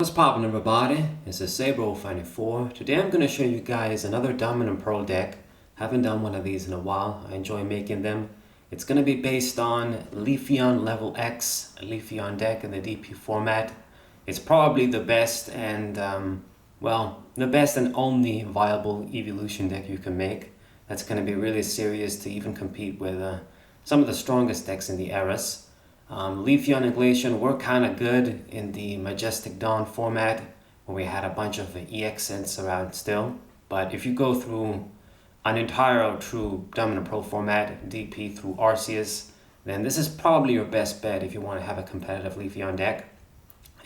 What's poppin' everybody? It's a Sabro54. Today I'm going to show you guys another Dominant Pearl deck. Haven't done one of these in a while. I enjoy making them. It's going to be based on Leafeon Level X, a Leafeon deck in the DP format. It's probably the best and, the best and only viable eeveelution deck you can make. That's going to be really serious to even compete with some of the strongest decks in the eras. Leafeon and Glaceon were kind of good in the Majestic Dawn format where we had a bunch of EX sets around still. But if you go through an entire true Dominant Pearl format, DP through Arceus, then this is probably your best bet if you want to have a competitive Leafeon deck.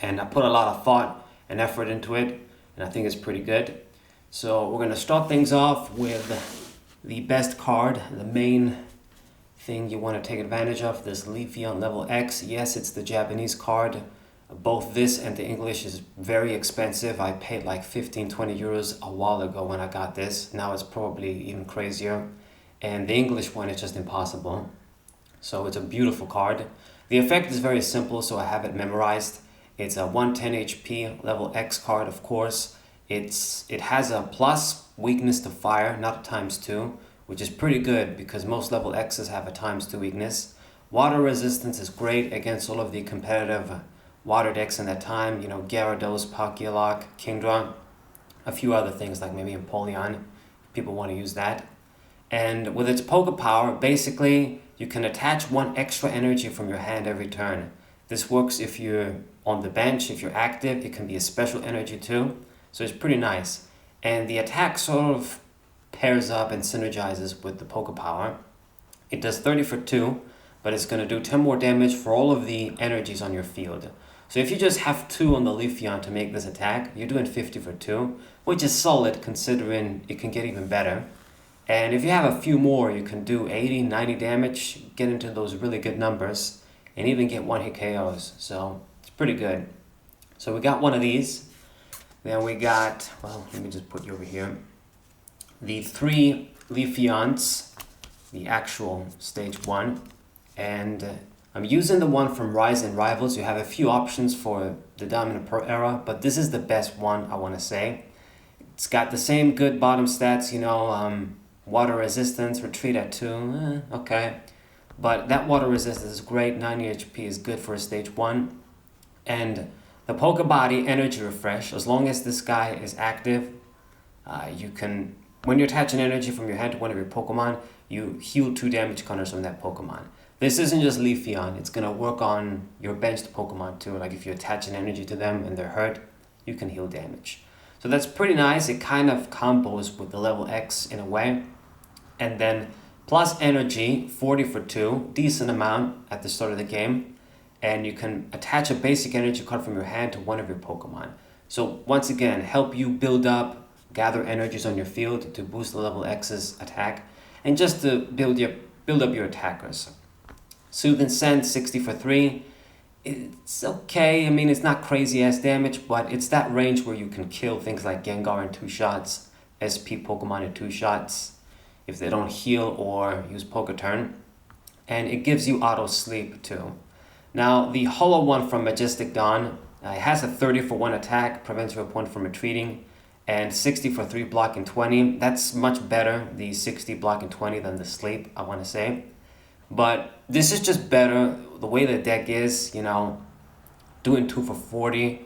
And I put a lot of thought and effort into it, and I think it's pretty good. So we're going to start things off with the best card, the main thing you want to take advantage of, this Leafeon Level X. Yes, it's the Japanese card. Both this and the English is very expensive. I paid like 15-20 euros a while ago when I got this. Now it's probably even crazier. And the English one is just impossible. So it's a beautiful card. The effect is very simple, so I have it memorized. It's a 110 HP Level X card, of course. It has a plus weakness to fire, not a ×2. Which is pretty good because most level X's have a ×2 weakness. Water resistance is great against all of the competitive water decks in that time. You know, Gyarados, Palkia, Kingdra, a few other things like maybe Empoleon. People want to use that. And with its Poké Power, basically you can attach one extra energy from your hand every turn. This works if you're on the bench, if you're active. It can be a special energy too. So it's pretty nice. And the attack sort of pairs up and synergizes with the Poké Power. It does 30 for 2, but it's going to do 10 more damage for all of the energies on your field. So if you just have 2 on the Leafeon to make this attack, you're doing 50 for 2, which is solid considering it can get even better. And if you have a few more, you can do 80, 90 damage, get into those really good numbers, and even get 1-hit KOs. So it's pretty good. So we got one of these. Then we got, well, let me just put you over here. The 3 Leafeons, the actual stage 1, and I'm using the one from Rise and Rivals. You have a few options for the Dominant Pearl era, but this is the best one, I want to say. It's got the same good bottom stats, you know, water resistance, retreat at 2, okay. But that water resistance is great, 90 HP is good for a stage 1. And the Poké Body Energy Refresh, as long as this guy is active, you can... When you attach an energy from your hand to one of your Pokemon, you heal 2 damage counters from that Pokemon. This isn't just Leafeon, it's going to work on your benched Pokemon too. Like if you attach an energy to them and they're hurt, you can heal damage. So that's pretty nice. It kind of combos with the level X in a way. And then plus energy, 40 for 2, decent amount at the start of the game. And you can attach a basic energy card from your hand to one of your Pokemon. So once again, help you build up, gather energies on your field to boost the level X's attack, and just to build up your attackers. Soothing Scent, 60 for 3. It's okay. I mean, it's not crazy ass damage, but it's that range where you can kill things like Gengar in 2 shots, SP Pokemon in 2 shots, if they don't heal or use Poké Turn. And it gives you auto sleep too. Now, the hollow one from Majestic Dawn, it has a 30 for 1 attack, prevents your opponent from retreating, and 60 for 3 block and 20. That's much better, the 60 block and 20, than the sleep, I want to say. But this is just better. The way the deck is, you know, doing 2 for 40,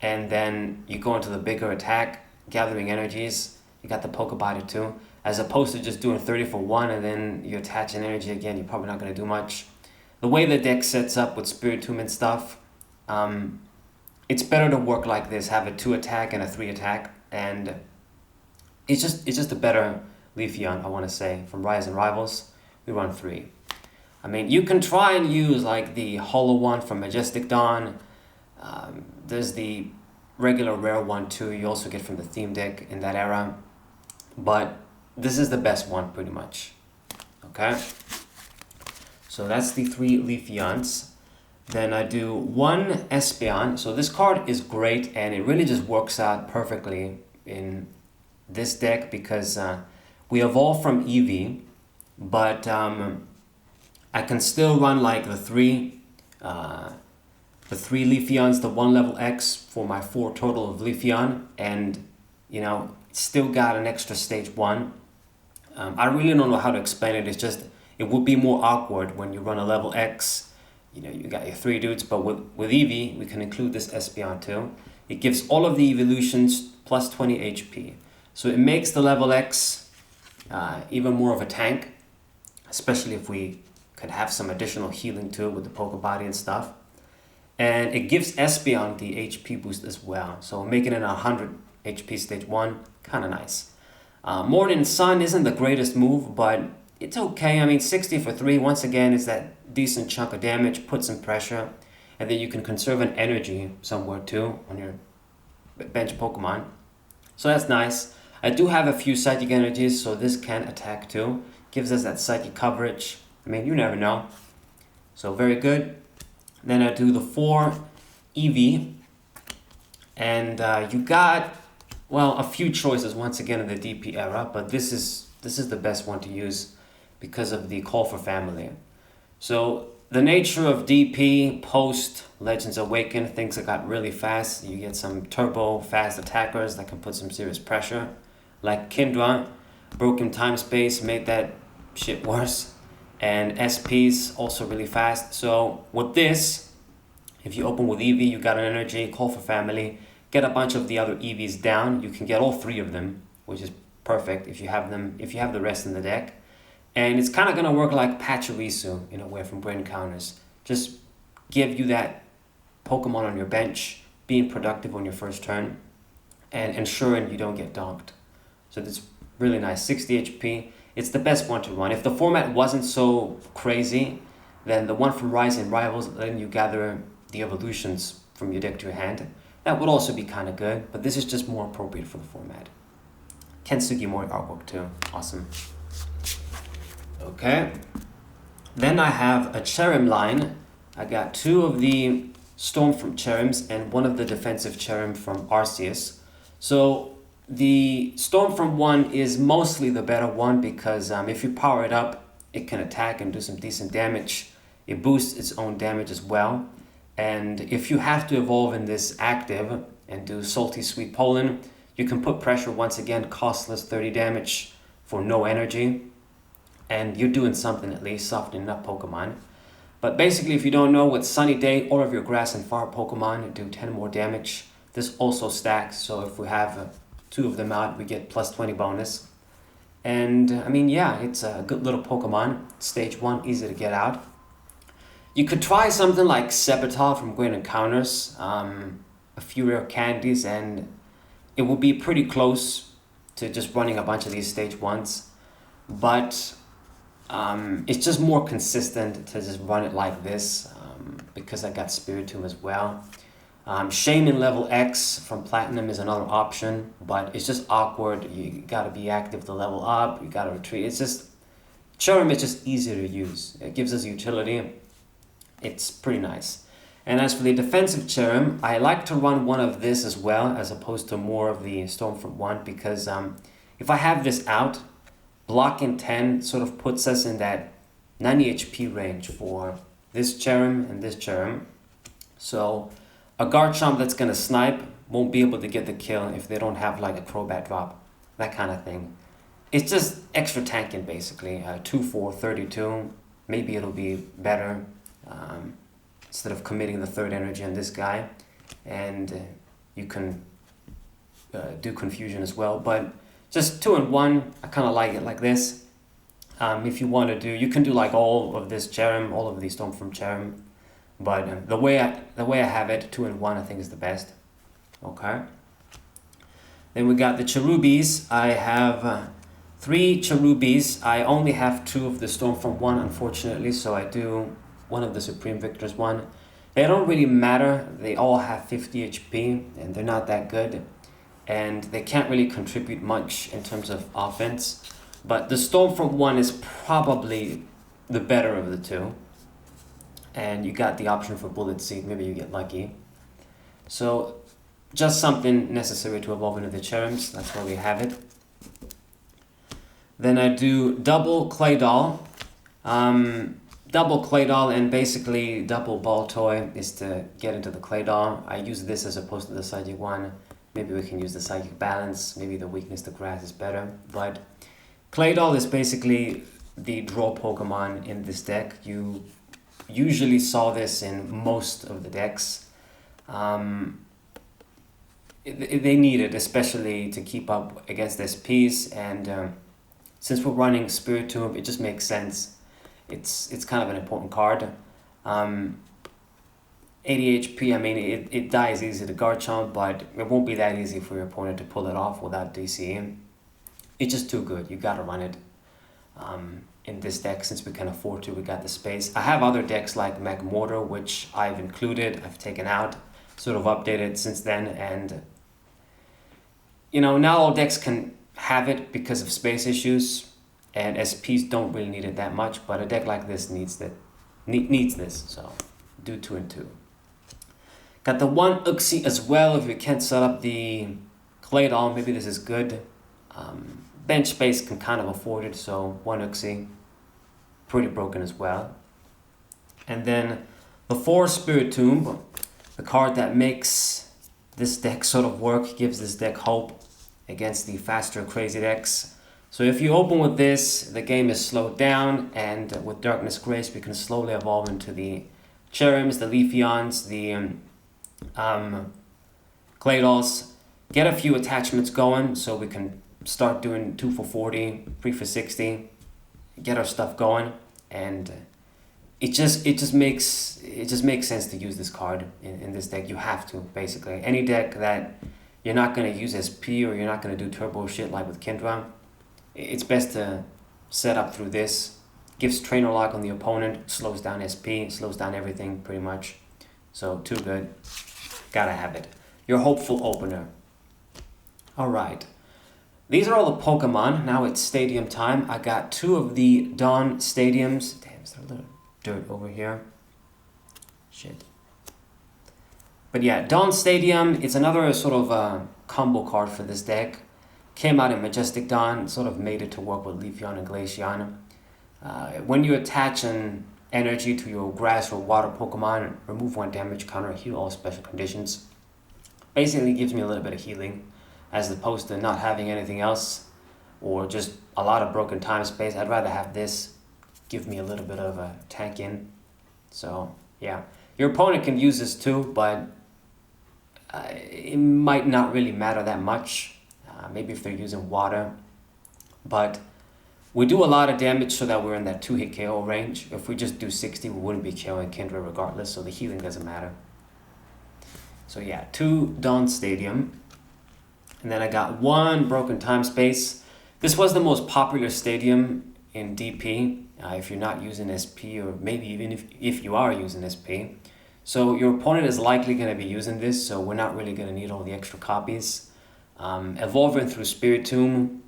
and then you go into the bigger attack, gathering energies. You got the Poké Body too, as opposed to just doing 30 for 1 and then you attach an energy again. You're probably not going to do much. The way the deck sets up with Spiritomb and stuff, it's better to work like this, have a 2 attack and a 3 attack. And it's just a better Leafeon, I want to say. From Rise and Rivals, we run 3. I mean, you can try and use like the hollow one from Majestic Dawn. There's the regular rare one too, you also get from the theme deck in that era. But this is the best one pretty much. Okay? So that's the 3 Leafeons. Then I do 1 Espeon. So this card is great and it really just works out perfectly in this deck because we evolve from Eevee, but I can still run like the 3 the 3 Leafeons, the 1 level X for my 4 total of Leafeon, and you know, still got an extra stage 1. I really don't know how to explain it. It's just, it would be more awkward when you run a level X. You know, you got your 3 dudes, but with Eevee, we can include this Espeon too. It gives all of the evolutions plus 20 HP. So it makes the level X even more of a tank, especially if we could have some additional healing to it with the Poke Body and stuff. And it gives Espeon the HP boost as well. So making it 100 HP stage 1, kind of nice. Morning Sun isn't the greatest move, but it's okay. I mean, 60 for 3, once again, is that decent chunk of damage, put some pressure, and then you can conserve an energy somewhere too on your bench Pokemon. So that's nice. I do have a few psychic energies, so this can attack too. Gives us that psychic coverage. I mean, you never know. So very good. Then I do the 4 Eevee, and you got, well, a few choices once again in the DP era, but this is the best one to use because of the call for family. So the nature of DP post Legends Awaken, things that got really fast. You get some turbo fast attackers that can put some serious pressure, like Kindra. Broken Time Space made that shit worse. And SP's also really fast. So with this, if you open with Eevee, you got an energy, call for family, get a bunch of the other Eevees down. You can get all 3 of them, which is perfect if you have them, if you have the rest in the deck. And it's kind of going to work like Pachirisu in a way from Great Encounters. Just give you that Pokemon on your bench, being productive on your first turn, and ensuring you don't get donked. So that's really nice, 60 HP. It's the best one to run. If the format wasn't so crazy, then the one from Rising Rivals, letting you gather the evolutions from your deck to your hand, that would also be kind of good, but this is just more appropriate for the format. Kensugi Mori artwork too, awesome. Okay, then I have a Cherrim line. I got 2 of the Storm from Cherrims and 1 of the defensive Cherrim from Arceus. So the Storm from 1 is mostly the better one because if you power it up, it can attack and do some decent damage. It boosts its own damage as well. And if you have to evolve in this active and do Salty Sweet Pollen, you can put pressure once again, costless 30 damage for no energy. And you're doing something at least, softening up Pokemon. But basically, if you don't know, with Sunny Day, all of your Grass and Fire Pokemon do 10 more damage. This also stacks, so if we have 2 of them out, we get plus 20 bonus. And I mean, yeah, it's a good little Pokemon. Stage 1, easy to get out. You could try something like Sebatal from Great Encounters, a few rare candies, and it will be pretty close to just running a bunch of these stage 1s. But it's just more consistent to just run it like this because I got Spiritomb as well. Shaman level X from Platinum is another option, but it's just awkward. You gotta be active to level up, you gotta retreat. It's just, Cherrim is just easier to use. It gives us utility. It's pretty nice. And as for the defensive Cherrim, I like to run one of this as well, as opposed to more of the Stormfront one, because if I have this out, blocking 10 sort of puts us in that 90 HP range for this Cherrim and this Cherrim. So a Garchomp that's going to snipe won't be able to get the kill if they don't have like a Crobat drop, that kind of thing. It's just extra tanking basically, 2 for 32, maybe it'll be better instead of committing the 3rd energy on this guy. And you can do Confusion as well, but just 2 and 1, I kind of like it like this. If you want to do, you can do like all of this Cherrim, all of these Storm from Cherrim. But the way I have it, 2 and 1, I think is the best. Okay. Then we got the Cherubies. I have 3 Cherubies. I only have 2 of the Storm from 1, unfortunately, so I do one of the Supreme Victors one. They don't really matter. They all have 50 HP, and they're not that good. And they can't really contribute much in terms of offense. But the Storm from 1 is probably the better of the 2. And you got the option for Bullet Seed, maybe you get lucky. So just something necessary to evolve into the Cherrims, that's why we have it. Then I do double Clay Doll. double clay doll and basically double ball toy is to get into the clay doll. I use this as opposed to the psychic one. Maybe we can use the psychic balance. Maybe the weakness to grass is better. But clay doll is basically the draw Pokemon in this deck. You usually saw this in most of the decks. They need it, especially to keep up against SPs, and since we're running Spiritomb, it just makes sense. It's kind of an important card. 80 HP, I mean, it dies easy to Garchomp, but it won't be that easy for your opponent to pull it off without DCing. It's just too good. You gotta run it. In this deck, since we can afford to, we got the space. I have other decks like Magmortar, which I've included, I've taken out, sort of updated since then, and you know, now all decks can have it because of space issues, and SPs don't really need it that much, but a deck like this needs this, so do 2 and 2. Got the one Uxie as well. If you can't set up the clay doll, maybe this is good. Bench space can kind of afford it, so one Uxie, pretty broken as well. And then the 4 Spiritomb, the card that makes this deck sort of work, gives this deck hope against the faster crazy decks. So if you open with this, the game is slowed down, and with Darkness Grace we can slowly evolve into the Cherims, the Leafeons, the Claydolls, get a few attachments going so we can start doing 2 for 40, 3 for 60, get our stuff going, and it just makes sense to use this card in this deck. You have to, basically. Any deck that you're not going to use SP or you're not going to do turbo shit like with Kindra, it's best to set up through this. Gives trainer lock on the opponent, slows down SP, slows down everything pretty much. So too good. Gotta have it. Your hopeful opener. Alright. These are all the Pokemon. Now it's stadium time. I got 2 of the Dawn Stadiums. Damn, is there a little dirt over here? Shit. But yeah, Dawn Stadium, it's another sort of combo card for this deck. Came out in Majestic Dawn, sort of made it to work with Leafeon and Glaceon. When you attach an energy to your grass or water Pokemon, remove 1 damage counter, heal all special conditions. Basically gives me a little bit of healing, as opposed to not having anything else, or just a lot of broken time space. I'd rather have this give me a little bit of a tank in. So yeah, your opponent can use this too, but it might not really matter that much. Maybe if they're using water, but we do a lot of damage so that we're in that 2-hit KO range. If we just do 60, we wouldn't be KOing Kindra regardless, so the healing doesn't matter. So yeah, 2 Dawn Stadium. And then I got 1 Broken Time Space. This was the most popular stadium in DP, if you're not using SP, or maybe even if you are using SP. So your opponent is likely going to be using this, so we're not really going to need all the extra copies. Evolving through Spiritomb,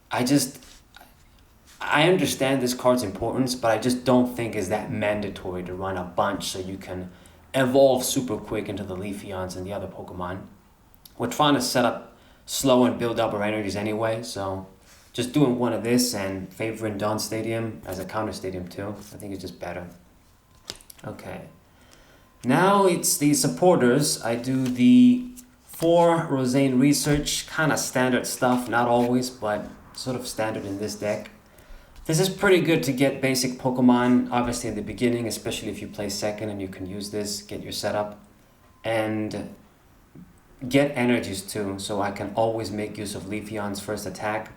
I understand this card's importance, but I just don't think it's that mandatory to run a bunch so you can evolve super quick into the Leafeons and the other Pokemon. We're trying to set up slow and build up our energies anyway, so just doing 1 of this and favoring Dawn Stadium as a counter stadium too, I think it's just better. Okay, now it's the supporters. I do the 4 Rosane Research, kind of standard stuff, not always, but sort of standard in this deck. This is pretty good to get basic Pokemon, obviously in the beginning, especially if you play second and you can use this, get your setup, and get energies too, so I can always make use of Leafeon's first attack.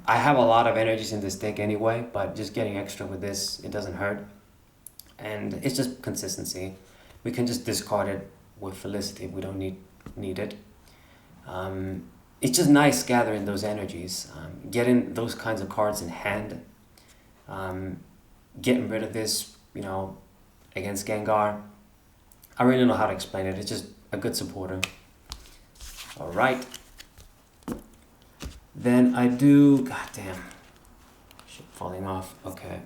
I have a lot of energies in this deck anyway, but just getting extra with this, it doesn't hurt. And it's just consistency. We can just discard it with Felicity if we don't need it. It's just nice gathering those energies, getting those kinds of cards in hand, getting rid of this, you know, against Gengar. I really don't know how to explain it. It's just a good supporter. All right. Then I do, goddamn, shit falling off. Okay.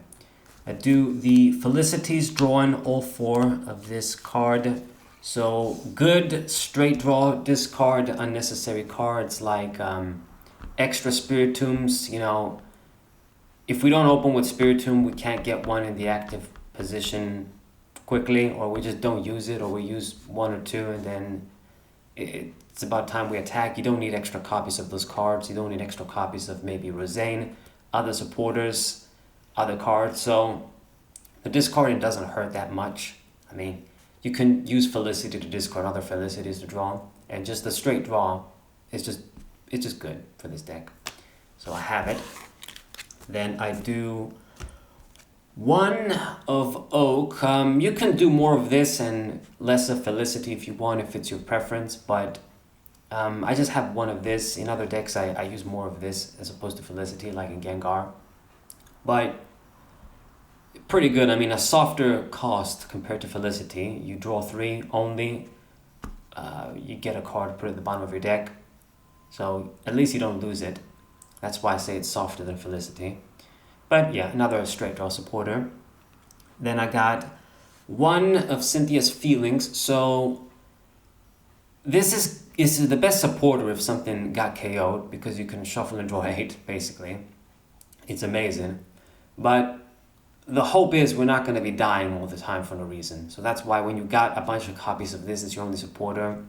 I do the Felicities, drawing all 4 of this card. So good straight draw, discard unnecessary cards like extra Spiritombs. You know, if we don't open with Spiritomb, we can't get 1 in the active position quickly, or we just don't use it, or we use one or two and then it's about time we attack. You don't need extra copies of those cards. You don't need extra copies of maybe Rosane, other supporters, other cards. So the discarding doesn't hurt that much. I mean, you can use Felicity to discard other Felicities to draw, and just the straight draw is just good for this deck. So I have it. Then I do one of Oak. You can do more of this and less of Felicity if you want, if it's your preference, but I just have one of this. In other decks I use more of this as opposed to Felicity, like in Gengar. But pretty good. I mean, a softer cost compared to Felicity. You draw 3 only. You get a card, put it at the bottom of your deck. So at least you don't lose it. That's why I say it's softer than Felicity. But yeah, another straight draw supporter. Then I got one of Cynthia's Feelings. So this is the best supporter if something got KO'd, because you can shuffle and draw 8, basically. It's amazing. But the hope is we're not going to be dying all the time for no reason. So that's why when you got a bunch of copies of this as your only supporter,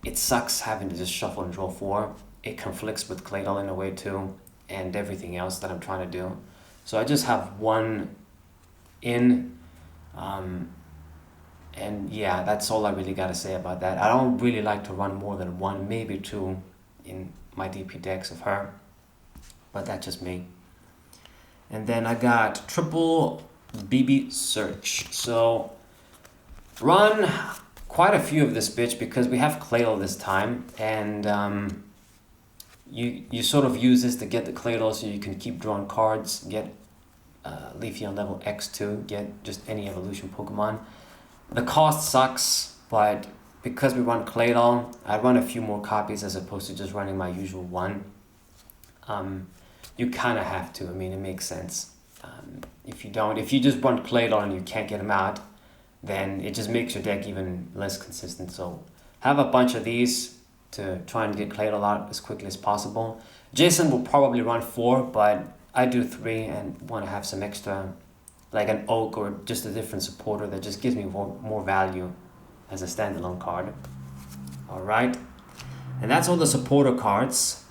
it sucks having to just shuffle and draw 4. It conflicts with Claydol in a way too, and everything else that I'm trying to do. So I just have one in, and yeah, that's all I really got to say about that. I don't really like to run more than 1, maybe 2 in my DP decks of her, but that's just me. And then I got triple BB Search. So run quite a few of this bitch because we have Claydol this time, and you sort of use this to get the Claydol so you can keep drawing cards, get Leafeon level X2, get just any evolution Pokemon. The cost sucks, but because we run Claydol, I run a few more copies as opposed to just running my usual one. You kind of have to. I mean, it makes sense. If you just run Claydol and you can't get them out, then it just makes your deck even less consistent. So have a bunch of these to try and get Claydol out as quickly as possible. Jason will probably run 4, but I do 3 and want to have some extra, like an Oak or just a different supporter that just gives me more value as a standalone card. Alright, and that's all the supporter cards.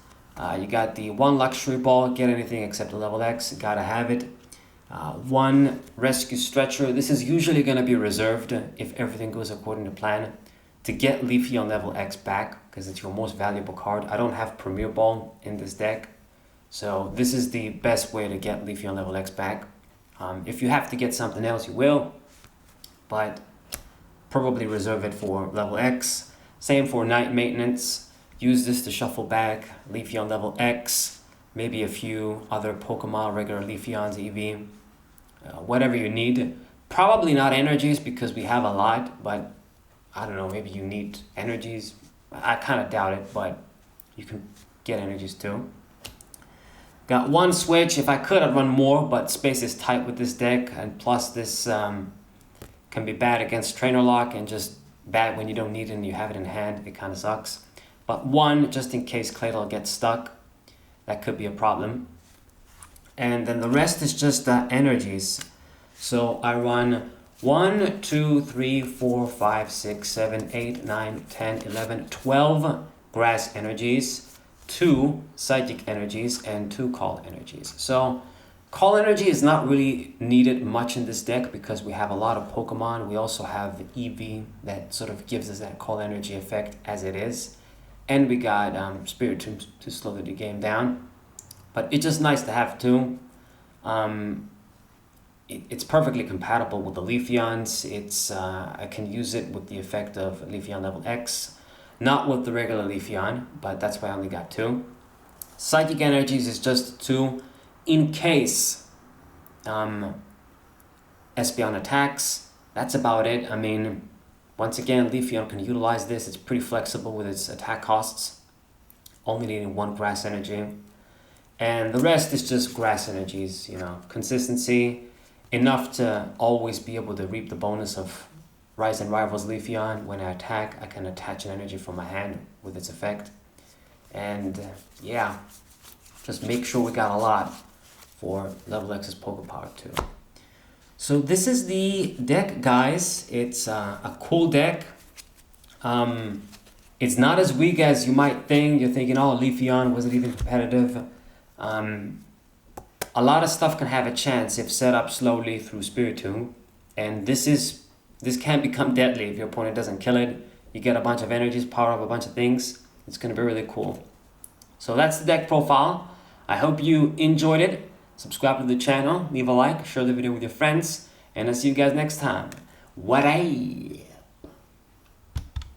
You got the 1 Luxury Ball, get anything except a level X, gotta have it. 1 Rescue Stretcher, this is usually going to be reserved if everything goes according to plan, to get Leafeon level X back, because it's your most valuable card. I don't have Premier Ball in this deck, so this is the best way to get Leafeon level X back. If you have to get something else, you will, but probably reserve it for level X. Same for Night Maintenance. Use this to shuffle back Leafeon level X, maybe a few other Pokemon, regular Leafeons, Eevee, whatever you need. Probably not energies because we have a lot, but I don't know, maybe you need energies. I kind of doubt it, but you can get energies too. Got 1 switch. If I could, I'd run more, but space is tight with this deck, and plus this can be bad against Trainer Lock and just bad when you don't need it and you have it in hand. It kind of sucks. But 1, just in case Claydol gets stuck. That could be a problem. And then the rest is just energies. So I run 1, 2, 3, 4, 5, 6, 7, 8, 9, 10, 11, 12 grass energies, 2 psychic energies, and 2 call energies. So call energy is not really needed much in this deck because we have a lot of Pokemon. We also have Eevee that sort of gives us that call energy effect as it is. And we got Spiritomb to slow the game down. But it's just nice to have 2. It's perfectly compatible with the Leafeons. I can use it with the effect of Leafeon level X. Not with the regular Leafeon, but that's why I only got 2. Psychic Energies is just 2 in case Espeon attacks. That's about it. I mean, once again, Leafeon can utilize this. It's pretty flexible with its attack costs, only needing 1 grass energy. And the rest is just grass energies, consistency, enough to always be able to reap the bonus of Rise and Rivals Leafeon. When I attack, I can attach an energy from my hand with its effect. And yeah, just make sure we got a lot for level X's Pokepower too. So this is the deck, guys. It's a cool deck. It's not as weak as you might think. You're thinking, oh, Leafeon wasn't even competitive. A lot of stuff can have a chance if set up slowly through Spiritomb. And this can become deadly if your opponent doesn't kill it. You get a bunch of energies, power up a bunch of things. It's going to be really cool. So that's the deck profile. I hope you enjoyed it. Subscribe to the channel, leave a like, share the video with your friends, and I'll see you guys next time. What